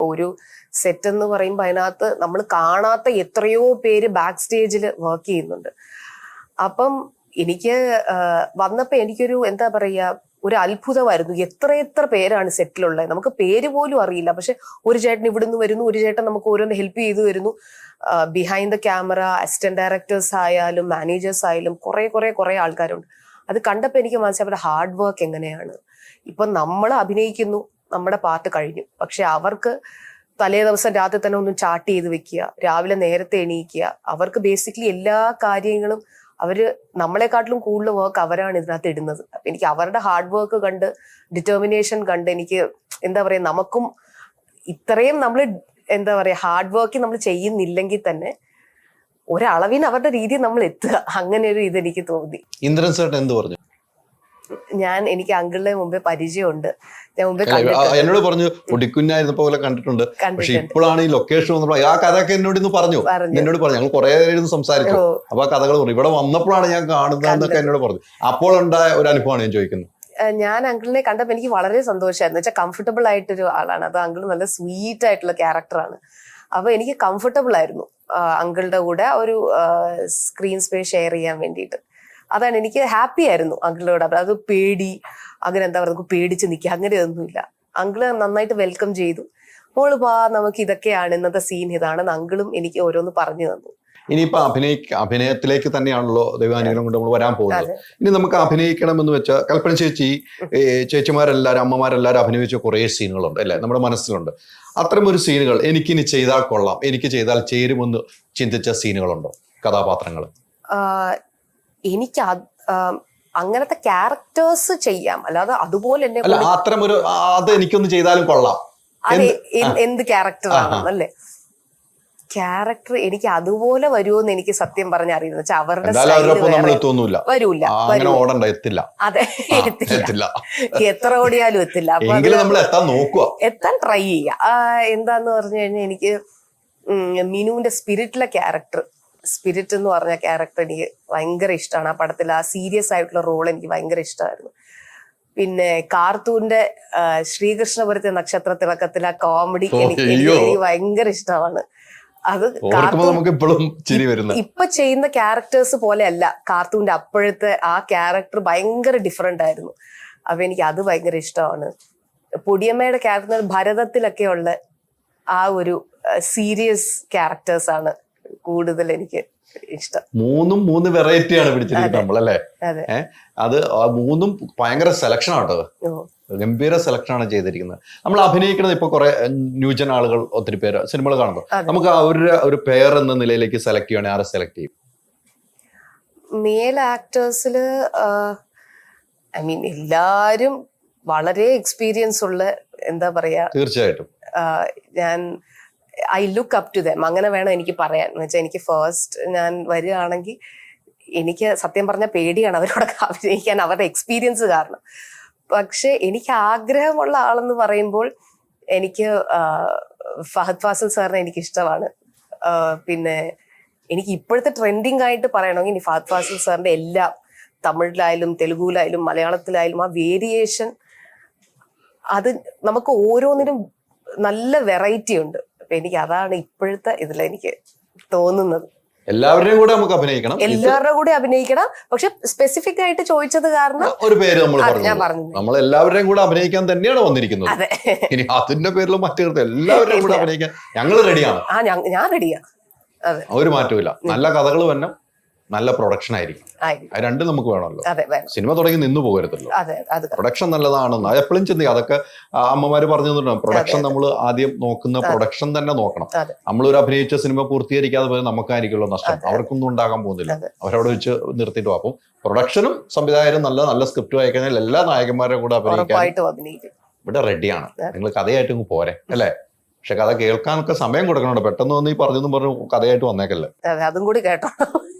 ഒരു സെറ്റ് എന്ന് പറയുമ്പോൾ അതിനകത്ത് നമ്മൾ കാണാത്ത എത്രയോ പേര് ബാക്ക് സ്റ്റേജിൽ വർക്ക് ചെയ്യുന്നുണ്ട്. അപ്പം എനിക്ക് വന്നപ്പോ എനിക്കൊരു എന്താ പറയാ ഒരു അത്ഭുതമായിരുന്നു. എത്ര പേരാണ് സെറ്റിലുള്ളത്, നമുക്ക് പേര് പോലും അറിയില്ല. പക്ഷെ ഒരു ചേട്ടൻ ഇവിടുന്ന് വരുന്നു, ഒരു ചേട്ടൻ നമുക്ക് ഓരോന്ന് ഹെൽപ്പ് ചെയ്തു വരുന്നു. Behind the camera assistant directors ആയാലും മാനേജേഴ്സ് ആയാലും കുറെ ആൾക്കാരുണ്ട്. അത് കണ്ടപ്പോൾ എനിക്ക് മനസ്സിലായി അവരുടെ ഹാർഡ് വർക്ക് എങ്ങനെയാണ്. ഇപ്പൊ നമ്മൾ അഭിനയിക്കുന്നു, നമ്മുടെ പാട്ട് കഴിഞ്ഞു. പക്ഷെ അവർക്ക് തലേ ദിവസം രാത്രി തന്നെ ഒന്നും ചാർട്ട് ചെയ്ത് വെക്കുക, രാവിലെ നേരത്തെ എണീക്കുക. അവർക്ക് ബേസിക്കലി എല്ലാ കാര്യങ്ങളും അവര് നമ്മളെക്കാട്ടിലും കൂടുതൽ വർക്ക് അവരാണ് ഇതിനകത്ത് ഇടുന്നത്. അപ്പൊ എനിക്ക് അവരുടെ ഹാർഡ് വർക്ക് കണ്ട്, ഡിറ്റർമിനേഷൻ കണ്ട് എനിക്ക് എന്താ പറയാ, നമുക്കും ഇത്രയും നമ്മൾ എന്താ പറയാ ഹാർഡ് വർക്ക് നമ്മൾ ചെയ്യുന്നില്ലെങ്കിൽ തന്നെ ഒരളവിന് അവരുടെ രീതിയിൽ നമ്മൾ എത്തുക, അങ്ങനെ ഒരു ഇതെനിക്ക് തോന്നി. ഇന്ദ്രൻ ചേട്ടൻ എന്ത് പറഞ്ഞു? എനിക്ക് അങ്കിളിനെ മുമ്പേ പരിചയമുണ്ട്. ഞാൻ മുമ്പേ എന്നോട് പറഞ്ഞു പൊടിക്കുഞ്ഞായിരുന്നപ്പോ പോലെ കണ്ടിട്ടുണ്ട്, പക്ഷെ ഇപ്പോഴാണ് ഈ ലൊക്കേഷൻ വന്നപ്പോൾ ആ കഥയൊക്കെ എന്നോട് ഇന്ന് പറഞ്ഞു. ഞങ്ങൾ കുറെ ഇരുന്ന് സംസാരിച്ചു. അപ്പൊ ആ കഥകൾ പറഞ്ഞു. ഇവിടെ വന്നപ്പോഴാണ് ഞാൻ കാണുന്നതെന്നൊക്കെ എന്നോട് പറഞ്ഞു. അപ്പോൾ ഉണ്ടായ ഒരു അനുഭവമാണ് ഞാൻ ചോദിക്കുന്നത്. ഞാൻ അങ്കിളിനെ കണ്ടപ്പോൾ എനിക്ക് വളരെ സന്തോഷമായിരുന്നു. വെച്ചാൽ കംഫർട്ടബിൾ ആയിട്ടൊരു ആളാണ്. അത് അങ്കിൾ നല്ല സ്വീറ്റ് ആയിട്ടുള്ള ക്യാരക്ടറാണ്. അപ്പൊ എനിക്ക് കംഫർട്ടബിൾ ആയിരുന്നു അങ്കിളുടെ കൂടെ ഒരു സ്ക്രീൻ സ്പേസ് ഷെയർ ചെയ്യാൻ വേണ്ടിയിട്ട്. അതാണ് എനിക്ക് ഹാപ്പി ആയിരുന്നു അങ്കിളിനോട്. അത് പേടി അങ്ങനെ എന്താ പറയുക, പേടിച്ച് നിൽക്കുക അങ്ങനെയൊന്നുമില്ല. അങ്കിള് നന്നായിട്ട് വെൽക്കം ചെയ്തു. മോള് പാ, നമുക്ക് ഇതൊക്കെയാണ് ഇന്നത്തെ സീൻ, ഇതാണെന്ന് അങ്കിളും എനിക്ക് ഓരോന്ന് പറഞ്ഞു തന്നു. ഇനിയിപ്പോ അഭിനയത്തിലേക്ക് തന്നെയാണല്ലോ ദൈവാനുഗ്രഹം കൊണ്ട് നമ്മൾ വരാൻ പോകുന്നത്. ഇനി നമുക്ക് അഭിനയിക്കണമെന്ന് വെച്ചാൽ കൽപ്പന ചേച്ചിമാരെല്ലാരും അമ്മമാരെല്ലാരും അഭിനയിച്ച കുറേ സീനുകളുണ്ട് അല്ലെ, നമ്മുടെ മനസ്സിലുണ്ട്. അത്തരം ഒരു സീനുകൾ എനിക്കിനി ചെയ്താൽ കൊള്ളാം, എനിക്ക് ചെയ്താൽ ചേരുമെന്ന് ചിന്തിച്ച സീനുകളുണ്ടോ, കഥാപാത്രങ്ങൾ? എനിക്ക് അങ്ങനത്തെ ക്യാരക്ടേഴ്സ് ചെയ്യാം, അല്ലാതെ അതുപോലെ അത്തരം ഒരു അത് എനിക്കൊന്ന് ചെയ്താലും കൊള്ളാം, എന്ത് ക്യാരക്ടറാണെന്നല്ലേ. ക്യാരക്ടർ എനിക്ക് അതുപോലെ വരുമോന്ന് എനിക്ക് സത്യം പറഞ്ഞ അറിയുന്നത് വെച്ചാൽ അവരുടെ വരൂല. അതെ, എത്തില്ല. എത്ര ഓടിയാലും എത്തില്ല. അപ്പൊ എത്താൻ ട്രൈ ചെയ്യുക. എന്താന്ന് പറഞ്ഞു കഴിഞ്ഞാൽ എനിക്ക് മിനുവിന്റെ സ്പിരിറ്റിലെ ക്യാരക്ടർ, സ്പിരിറ്റ് എന്ന് പറഞ്ഞ ക്യാരക്ടർ എനിക്ക് ഭയങ്കര ഇഷ്ടമാണ്. ആ പടത്തിൽ ആ സീരിയസ് ആയിട്ടുള്ള റോൾ എനിക്ക് ഭയങ്കര ഇഷ്ടമായിരുന്നു. പിന്നെ കാർത്തൂന്റെ ശ്രീകൃഷ്ണപുരത്തെ നക്ഷത്ര തിളക്കത്തിലെ ആ കോമഡി എനിക്ക് ഭയങ്കര ഇഷ്ടമാണ്. അത് ഇപ്പൊ ചെയ്യുന്ന ക്യാരക്ടേഴ്സ് പോലെ അല്ല, കാർത്തൂന്റെ അപ്പോഴത്തെ ആ ക്യാരക്ടർ ഭയങ്കര ഡിഫറെന്റ് ആയിരുന്നു. അപ്പൊ എനിക്ക് അത് ഭയങ്കര ഇഷ്ടമാണ്. പൊടിയമ്മയുടെ ക്യാരക്ടർ ഭരതത്തിലൊക്കെ ഉള്ള ആ ഒരു സീരിയസ് ക്യാരക്ടേഴ്സ് ആണ് കൂടുതൽ എനിക്ക് ഇഷ്ടം. മൂന്ന് വെറൈറ്റിയാണ് പിടിച്ചിരിക്കുന്നത് നമ്മളല്ലേ. അത് മൂന്നും ഭയങ്കര സെലക്ഷൻ ആട്ടോ, ഗംഭീര സെലക്ഷൻ ആണ് ചെയ്തിരിക്കുന്നത്. നമ്മൾ അഭിനയിക്കുന്നത് ഇപ്പൊ കുറെ ന്യൂജൻ ആളുകൾ ഒത്തിരി പേര് സിനിമകൾ കാണുമ്പോൾ നമുക്ക് അവരുടെ ഒരു പെയർ എന്ന നിലയിലേക്ക് സെലക്ട് ചെയ്യണേ, ആരെ സെലക്ട് ചെയ്യും? മെയിൽ ആക്ടേഴ്സില് ഐ മീൻ എല്ലാരും വളരെ എക്സ്പീരിയൻസ് ഉള്ള, എന്താ പറയാ, തീർച്ചയായിട്ടും ഞാൻ I look up to them, അങ്ങനെ വേണം എനിക്ക് പറയാൻ. എന്ന് വെച്ചാൽ എനിക്ക് ഫസ്റ്റ് ഞാൻ വരികയാണെങ്കിൽ എനിക്ക് സത്യം പറഞ്ഞ പേടിയാണ് അവരോടൊക്കെ അഭിനയിക്കാൻ, അവരുടെ എക്സ്പീരിയൻസ് കാരണം. പക്ഷെ എനിക്ക് ആഗ്രഹമുള്ള ആളെന്ന് പറയുമ്പോൾ എനിക്ക് ഫഹദ് ഫാസിൽ സാറിനെ എനിക്ക് ഇഷ്ടമാണ്. പിന്നെ എനിക്ക് ഇപ്പോഴത്തെ ട്രെൻഡിങ് ആയിട്ട് പറയണമെങ്കിൽ ഇനി ഫഹദ് ഫാസിൽ സാറിന്റെ എല്ലാം, തമിഴിലായാലും തെലുഗുലായാലും മലയാളത്തിലായാലും ആ വേരിയേഷൻ, അത് നമുക്ക് ഓരോന്നിനും നല്ല വെറൈറ്റി ഉണ്ട്. അപ്പൊ എനിക്ക് അതാണ് ഇപ്പോഴത്തെ ഇതിലെനിക്ക് തോന്നുന്നത്. എല്ലാവരുടെയും കൂടെ നമുക്ക് അഭിനയിക്കണം, എല്ലാവരുടെ കൂടെ അഭിനയിക്കണം. പക്ഷെ സ്പെസിഫിക് ആയിട്ട് ചോദിച്ചത് കാരണം ഒരു പേര് ഞാൻ പറഞ്ഞു, നമ്മൾ എല്ലാവരുടെയും കൂടെ അഭിനയിക്കാൻ തന്നെയാണ് വന്നിരിക്കുന്നത്. ഇനി അതിന്റെ പേരിൽ മറ്റു എല്ലാവരുടെയും കൂടെ അഭിനയിക്കാൻ ഞങ്ങൾ റെഡിയാണ്. ഞാൻ റെഡിയാണ്. ഒരു മാറ്റമില്ല. നല്ല കഥകൾ തന്നെ നല്ല പ്രൊഡക്ഷൻ ആയിരിക്കും. അത് രണ്ടും നമുക്ക് വേണമല്ലോ. സിനിമ തുടങ്ങി നിന്നു പോകരുതല്ലോ. പ്രൊഡക്ഷൻ നല്ലതാണെന്ന് എപ്പോഴും ചിന്തിക്കുക. അതൊക്കെ അമ്മമാര് പറഞ്ഞു തന്നിട്ടുണ്ട്. പ്രൊഡക്ഷൻ നമ്മൾ ആദ്യം നോക്കുന്ന പ്രൊഡക്ഷൻ തന്നെ നോക്കണം. നമ്മളൊരു അഭിനയിച്ച സിനിമ പൂർത്തീകരിക്കാതെ പോയി നമുക്കായിരിക്കുമല്ലോ നഷ്ടം. അവർക്കൊന്നും ഉണ്ടാകാൻ പോകുന്നില്ല. അവരവിടെ വെച്ച് നിർത്തിയിട്ട്. അപ്പം പ്രൊഡക്ഷനും സംവിധായകരും നല്ല സ്ക്രിപ്റ്റ് വായിക്കഴിഞ്ഞാൽ എല്ലാ നായകന്മാരുടെ കൂടെ അഭിനയിക്കാൻ ഇവിടെ റെഡിയാണ്. നിങ്ങൾ കഥയായിട്ട് ഇങ്ങ് പോരെ അല്ലേ. പക്ഷെ കഥ കേൾക്കാനൊക്കെ സമയം കൊടുക്കണുണ്ട്. പെട്ടെന്ന് വന്ന് ഈ പറഞ്ഞെന്നും പറഞ്ഞു കഥയായിട്ട് വന്നേക്കല്ലേ. അതും കൂടി കേട്ടോ.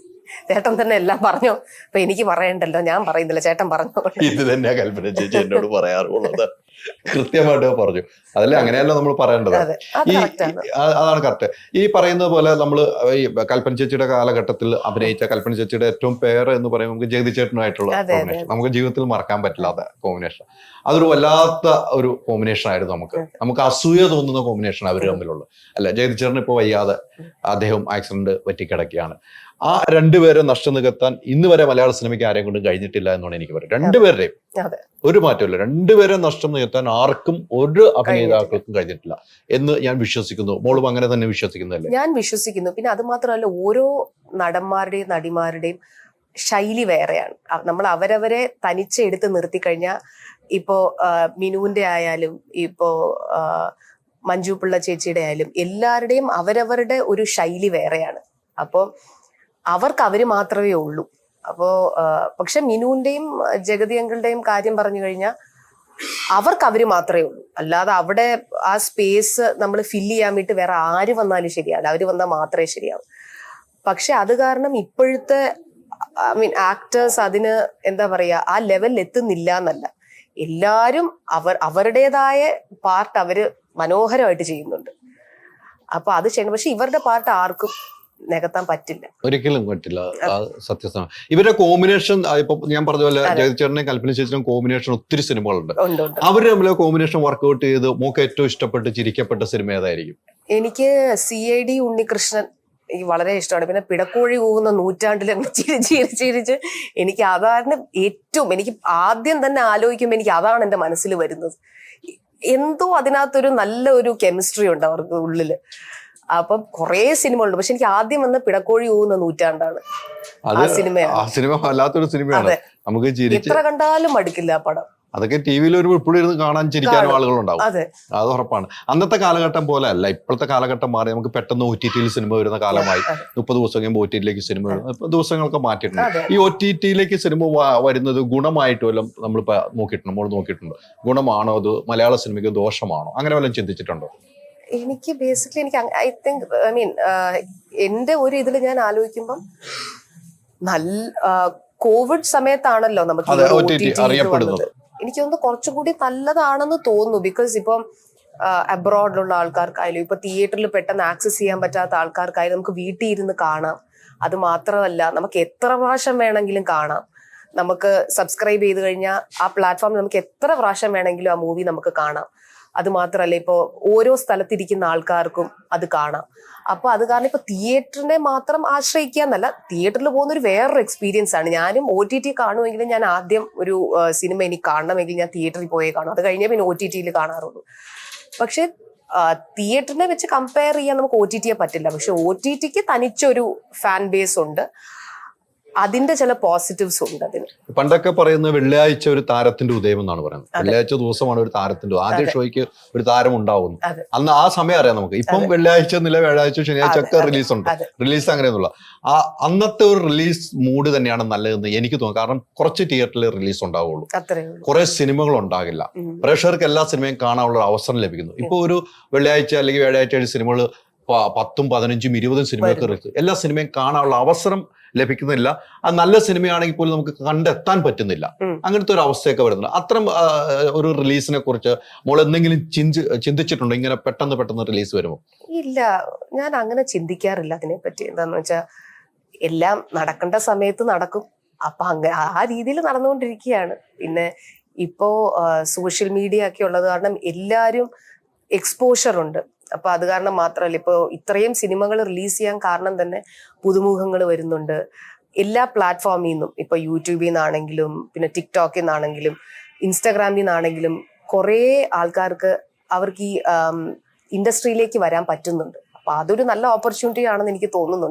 ചേട്ടൻ തന്നെ എല്ലാം പറഞ്ഞു. അപ്പൊ എനിക്ക് പറയണ്ടല്ലോ, ഞാൻ പറയുന്നില്ല, ചേട്ടൻ പറഞ്ഞു. ഇത് തന്നെയാ കൽപ്പന ചേച്ചി എന്നോട് പറയാറുള്ളത്. കൃത്യമായിട്ട് പറഞ്ഞു. അതല്ലേ, അങ്ങനെയല്ല നമ്മൾ പറയേണ്ടത്. അതാണ് കറക്റ്റ്. ഈ പറയുന്നത് പോലെ നമ്മൾ ഈ കൽപ്പന ചേച്ചിയുടെ കാലഘട്ടത്തിൽ അഭിനയിച്ച കൽപ്പന ചേച്ചിയുടെ ഏറ്റവും പേര് എന്ന് പറയുമ്പോൾ നമുക്ക് ജഗതി ചേട്ടനുമായിട്ടുള്ള കോമ്പിനേഷൻ നമുക്ക് ജീവിതത്തിൽ മറക്കാൻ പറ്റില്ലാത്ത കോമ്പിനേഷൻ. അതൊരു വല്ലാത്ത ഒരു കോമ്പിനേഷൻ ആയിരുന്നു. നമുക്ക് അസൂയ തോന്നുന്ന കോമ്പിനേഷൻ അവർ തമ്മിലുള്ള. അല്ല, ജഗതി ചേട്ടൻ ഇപ്പോൾ വയ്യാതെ അദ്ദേഹം ആക്സിഡന്റ് പറ്റിക്കിടക്കുകയാണ്. ആ രണ്ടുപേരെ നഷ്ടം നികത്താൻ ഇന്ന് വരെ മലയാള സിനിമയ്ക്ക് ആരെയും കൊണ്ടും കഴിഞ്ഞിട്ടില്ല എന്നാണ് എനിക്ക് പറയുന്നത്. രണ്ടുപേരുടെയും ഒരു മാറ്റമില്ല. രണ്ടുപേരെ നഷ്ടം നികത്താൻ ആർക്കും ഒരു അഭിനേതാക്കൾക്കും കഴിഞ്ഞിട്ടില്ല എന്ന് ഞാൻ വിശ്വസിക്കുന്നു. മോളും അങ്ങനെ തന്നെ വിശ്വസിക്കുന്നതല്ലേ? ഞാൻ വിശ്വസിക്കുന്നു. പിന്നെ അത് മാത്രമല്ല, ഓരോ നടന്മാരുടെയും നടിമാരുടെയും ശൈലി വേറെയാണ്. നമ്മൾ അവരവരെ തനിച്ചെടുത്ത് നിർത്തി കഴിഞ്ഞാൽ, ഇപ്പോ മിനുവിന്റെ ആയാലും ഇപ്പോ മഞ്ജു പിള്ള ചേച്ചിയുടെ ആയാലും എല്ലാവരുടെയും അവരവരുടെ ഒരു ശൈലി വേറെയാണ്. അപ്പോൾ അവർക്ക് അവര് മാത്രമേ ഉള്ളൂ. അപ്പോ പക്ഷെ മിനുവിന്റെയും ജഗതി അങ്കിളുടെയും കാര്യം പറഞ്ഞു കഴിഞ്ഞാൽ അവർക്ക് അവര് മാത്രമേ ഉള്ളൂ. അല്ലാതെ അവിടെ ആ സ്പേസ് നമ്മൾ ഫില്ല് ചെയ്യാൻ വേണ്ടി വേറെ ആര് വന്നാലും ശരിയാവില്ല. അവര് വന്നാൽ മാത്രമേ ശരിയാവും. പക്ഷെ അത് കാരണം ഇപ്പോഴത്തെ ആക്ടേഴ്സ് അതിന് എന്താ പറയാ, ആ ലെവലിൽ എത്തുന്നില്ല എന്നല്ല. എല്ലാരും അവരുടേതായ പാർട്ട് അവര് മനോഹരമായിട്ട് ചെയ്യുന്നുണ്ട്. അപ്പൊ അത് ചെയ്യണം. പക്ഷെ ഇവരുടെ പാർട്ട് ആർക്കും നികത്താൻ പറ്റില്ല, ഒരിക്കലും പറ്റില്ല. സത്യസമയം ഇവരുടെ കോമ്പിനേഷൻ, ഇപ്പൊ ഞാൻ പറഞ്ഞ പോലെ ജഗതി ചേട്ടനെയും കൽപ്പന ചേച്ചിയും കോമ്പിനേഷൻ ഒത്തിരി സിനിമകളുണ്ട്. അവര് തമ്മിലെ കോമ്പിനേഷൻ വർക്ക്ഔട്ട് ചെയ്ത് മോക്ക് ഏറ്റവും ഇഷ്ടപ്പെട്ട് ചിരിക്കപ്പെട്ട സിനിമ ഏതായിരിക്കും? എനിക്ക് CID ഉണ്ണികൃഷ്ണൻ എനിക്ക് വളരെ ഇഷ്ടമാണ്. പിന്നെ പിടക്കോഴി കൂവുന്ന നൂറ്റാണ്ടിൽ ചിരിച്ച് എനിക്ക് അതാണ് ഏറ്റവും, എനിക്ക് ആദ്യം തന്നെ ആലോചിക്കുമ്പോൾ എനിക്ക് അതാണ് എൻ്റെ മനസ്സിൽ വരുന്നത്. എന്തോ അതിനകത്തൊരു നല്ല ഒരു കെമിസ്ട്രി ഉണ്ട് അവർക്ക് ഉള്ളില്. അപ്പം കുറെ സിനിമകളുണ്ട്. പക്ഷെ എനിക്ക് ആദ്യം വന്ന പിടക്കോഴി കൂവുന്ന നൂറ്റാണ്ടാണ്. ആ സിനിമ വല്ലാത്തൊരു സിനിമയാണ്. നമുക്ക് എത്ര കണ്ടാലും മടുക്കില്ല ആ പടം. അതൊക്കെ ടിവിയിൽ ഒരു ഇപ്പോഴും ഇരുന്ന് കാണാൻ ചിരിക്കാനും ആളുകളുണ്ടാവും. അത് ഉറപ്പാണ്. അന്നത്തെ കാലഘട്ടം പോലെ അല്ല ഇപ്പോഴത്തെ കാലഘട്ടം മാറി. നമുക്ക് പെട്ടെന്ന് OTT-യിൽ സിനിമ വരുന്ന കാലമായി. 30 ദിവസം കഴിയുമ്പോൾ OTT-യിലേക്ക് സിനിമ വരും. ദിവസങ്ങളൊക്കെ മാറ്റിയിട്ടുണ്ട്. ഈ OTT-യിലേക്ക് സിനിമ വരുന്നത് ഗുണമായിട്ട് വല്ലതും നമ്മൾ നോക്കിയിട്ടുണ്ട്? ഗുണമാണോ അത് മലയാള സിനിമയ്ക്ക് ദോഷമാണോ? അങ്ങനെ വല്ലതും ചിന്തിച്ചിട്ടുണ്ടോ? എനിക്ക് ബേസിക്കലി എന്റെ ഒരു ഇതിൽ ഞാൻ ആലോചിക്കുമ്പം കോവിഡ് സമയത്താണല്ലോ നമുക്ക് അറിയപ്പെടുന്നത്. എനിക്ക് തോന്നുന്നു കുറച്ചുകൂടി നല്ലതാണെന്ന് തോന്നുന്നു. ബിക്കോസ് ഇപ്പം അബ്രോഡിലുള്ള ആൾക്കാർക്കായാലും ഇപ്പൊ തിയേറ്ററിൽ പെട്ടെന്ന് ആക്സസ് ചെയ്യാൻ പറ്റാത്ത ആൾക്കാർക്കായാലും നമുക്ക് വീട്ടിൽ ഇരുന്ന് കാണാം. അത് മാത്രമല്ല, നമുക്ക് എത്ര പ്രാവശ്യം വേണമെങ്കിലും കാണാം. നമുക്ക് സബ്സ്ക്രൈബ് ചെയ്ത് കഴിഞ്ഞാൽ ആ പ്ലാറ്റ്ഫോമിൽ നമുക്ക് എത്ര പ്രാവശ്യം വേണമെങ്കിലും ആ മൂവി നമുക്ക് കാണാം. അത് മാത്രമല്ല, ഇപ്പോ ഓരോ സ്ഥലത്തിരിക്കുന്ന ആൾക്കാർക്കും അത് കാണാം. അപ്പൊ അത് കാരണം ഇപ്പൊ തിയേറ്ററിനെ മാത്രം ആശ്രയിക്കുക എന്നല്ല, തിയേറ്ററിൽ പോകുന്ന ഒരു വേറൊരു എക്സ്പീരിയൻസ് ആണ്. ഞാനും OTT കാണുമെങ്കിലും ഞാൻ ആദ്യം ഒരു സിനിമ എനിക്ക് കാണണമെങ്കിൽ ഞാൻ തിയേറ്ററിൽ പോയേ കാണും. അത് കഴിഞ്ഞാൽ പിന്നെ OTT-യിൽ കാണാറുള്ളൂ. പക്ഷെ തിയേറ്ററിനെ വെച്ച് കമ്പയർ ചെയ്യാൻ നമുക്ക് OTT-യെ പറ്റില്ല. പക്ഷെ OTT-ക്ക് തനിച്ചൊരു ഫാൻ ബേസ് ഉണ്ട്. അതിന്റെ ചില പോസിറ്റീവ്സ് ഉണ്ട് അതിന്. പണ്ടൊക്കെ പറയുന്നത് വെള്ളിയാഴ്ച ഒരു താരത്തിന്റെ ഉദയം എന്നാണ് പറയുന്നത്. വെള്ളിയാഴ്ച ദിവസമാണ് ഒരു താരത്തിന്റെ ആദ്യ ഷോയ്ക്ക് ഒരു താരം ഉണ്ടാവുന്നു. അന്ന് ആ സമയം അറിയാം നമുക്ക്. ഇപ്പം വെള്ളിയാഴ്ച എന്നില്ല, വ്യാഴാഴ്ച ശനിയാഴ്ച ഒക്കെ റിലീസ് അങ്ങനെയൊന്നുമില്ല. ആ അന്നത്തെ ഒരു റിലീസ് മൂഡ് തന്നെയാണ് നല്ലതെന്ന് എനിക്ക് തോന്നുന്നു. കാരണം കുറച്ച് തിയേറ്ററിൽ റിലീസ് ഉണ്ടാവുള്ളൂ, കുറെ സിനിമകൾ ഉണ്ടാകില്ല, പ്രേക്ഷകർക്ക് എല്ലാ സിനിമയും കാണാനുള്ള അവസരം ലഭിക്കുന്നു. ഇപ്പൊ ഒരു വെള്ളിയാഴ്ച അല്ലെങ്കിൽ വ്യാഴാഴ്ച സിനിമകൾ 10, 15, 20 സിനിമയൊക്കെ എല്ലാ സിനിമയും കാണാനുള്ള അവസരം ലഭിക്കുന്നില്ല. അത് നല്ല സിനിമയാണെങ്കിൽ പോലും നമുക്ക് കണ്ടെത്താൻ പറ്റുന്നില്ല. അങ്ങനത്തെ ഒരു അവസ്ഥയൊക്കെ വരുന്നുണ്ട്. അത്തരം ഒരു റിലീസിനെ കുറിച്ച് മോൾ എന്തെങ്കിലും ചിന്തിച്ചിട്ടുണ്ടോ? ഇങ്ങനെ പെട്ടെന്ന് റിലീസ് വരുമോ? ഇല്ല, ഞാൻ അങ്ങനെ ചിന്തിക്കാറില്ല അതിനെപ്പറ്റി. എന്താന്ന് വെച്ചാൽ എല്ലാം നടക്കേണ്ട സമയത്ത് നടക്കും. അപ്പൊ ആ രീതിയിൽ നടന്നുകൊണ്ടിരിക്കുകയാണ്. പിന്നെ ഇപ്പോ സോഷ്യൽ മീഡിയ ഒക്കെ ഉള്ളത് കാരണം എല്ലാവരും എക്സ്പോഷർ ഉണ്ട്. അപ്പൊ അത് കാരണം മാത്രമല്ല, ഇപ്പൊ ഇത്രയും സിനിമകൾ റിലീസ് ചെയ്യാൻ കാരണം തന്നെ പുതുമുഖങ്ങൾ വരുന്നുണ്ട് എല്ലാ പ്ലാറ്റ്ഫോമിൽ നിന്നും. ഇപ്പൊ യൂട്യൂബിൽ നിന്നാണെങ്കിലും പിന്നെ ടിക്ടോക്കിൽ നിന്നാണെങ്കിലും ഇൻസ്റ്റാഗ്രാമിൽ നിന്നാണെങ്കിലും കുറെ ആൾക്കാർക്ക് അവർക്ക് ഈ ഇൻഡസ്ട്രിയിലേക്ക് വരാൻ പറ്റുന്നുണ്ട്. അപ്പൊ അതൊരു നല്ല ഓപ്പർച്യൂണിറ്റി ആണെന്ന് എനിക്ക് തോന്നുന്നുണ്ട്.